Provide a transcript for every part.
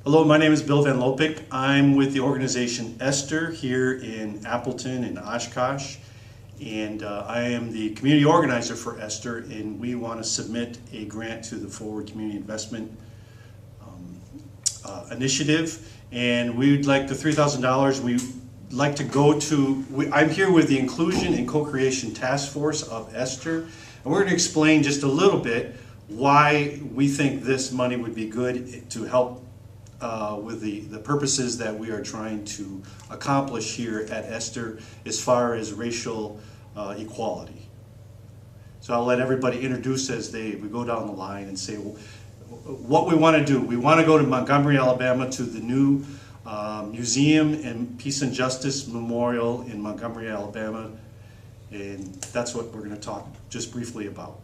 Hello, my name is Bill Van Lopik. I'm with the organization Esther here in Appleton and Oshkosh. And I am the community organizer for Esther, and we want to submit a grant to the Forward Community Investment Initiative. And we'd like the $3,000. We'd like to go to, I'm here with the Inclusion and Co-Creation Task Force of Esther. And we're going to explain just a little bit why we think this money would be good to help with the purposes that we are trying to accomplish here at Esther as far as racial equality. So I'll let everybody introduce as we go down the line and say what we want to do. We want to go to Montgomery, Alabama to the new Museum and Peace and Justice Memorial in Montgomery, Alabama, and that's what we're going to talk just briefly about.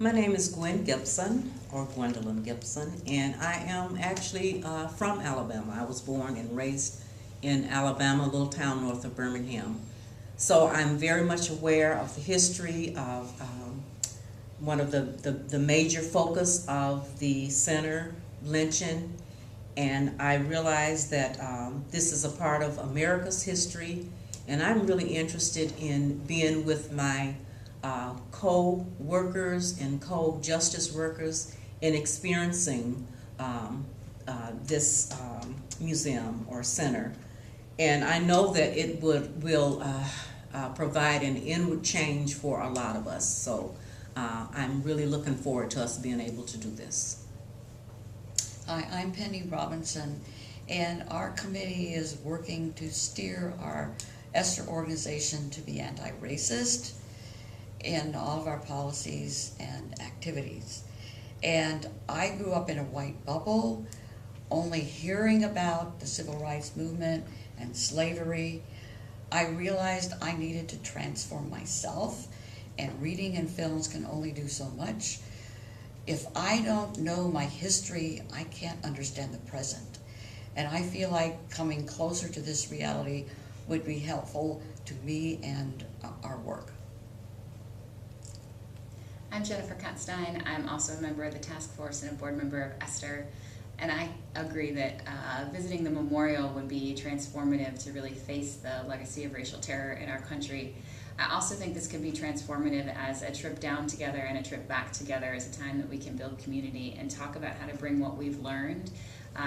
My name is Gwen Gibson, or Gwendolyn Gibson, and I am actually from Alabama. I was born and raised in Alabama, a little town north of Birmingham. So I'm very much aware of the history of one of the major focus of the center, lynching, and I realize that this is a part of America's history, and I'm really interested in being with my co-workers and co-justice workers in experiencing this museum or center. And I know that it will provide an inward change for a lot of us. So I'm really looking forward to us being able to do this. Hi, I'm Penny Robinson, and our committee is working to steer our Esther organization to be anti-racist in all of our policies and activities. And I grew up in a white bubble, only hearing about the civil rights movement and slavery. I realized I needed to transform myself, and reading and films can only do so much. If I don't know my history, I can't understand the present. And I feel like coming closer to this reality would be helpful to me and our work. I'm Jennifer Kutstein. I'm also a member of the task force and a board member of Esther. And I agree that visiting the memorial would be transformative to really face the legacy of racial terror in our country. I also think this could be transformative as a trip down together and a trip back together as a time that we can build community and talk about how to bring what we've learned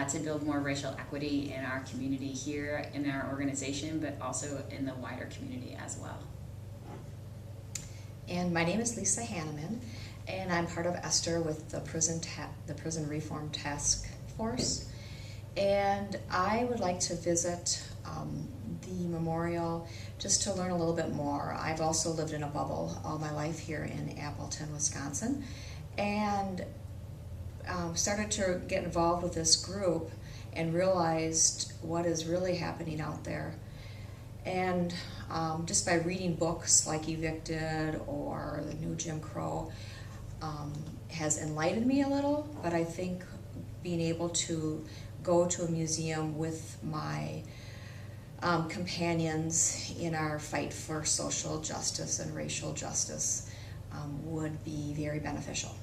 to build more racial equity in our community here in our organization, but also in the wider community as well. And my name is Lisa Hanneman, and I'm part of Esther with the Prison Reform Task Force. And I would like to visit the memorial just to learn a little bit more. I've also lived in a bubble all my life here in Appleton, Wisconsin, and started to get involved with this group and realized what is really happening out there. And just by reading books like Evicted or The New Jim Crow has enlightened me a little, but I think being able to go to a museum with my companions in our fight for social justice and racial justice would be very beneficial.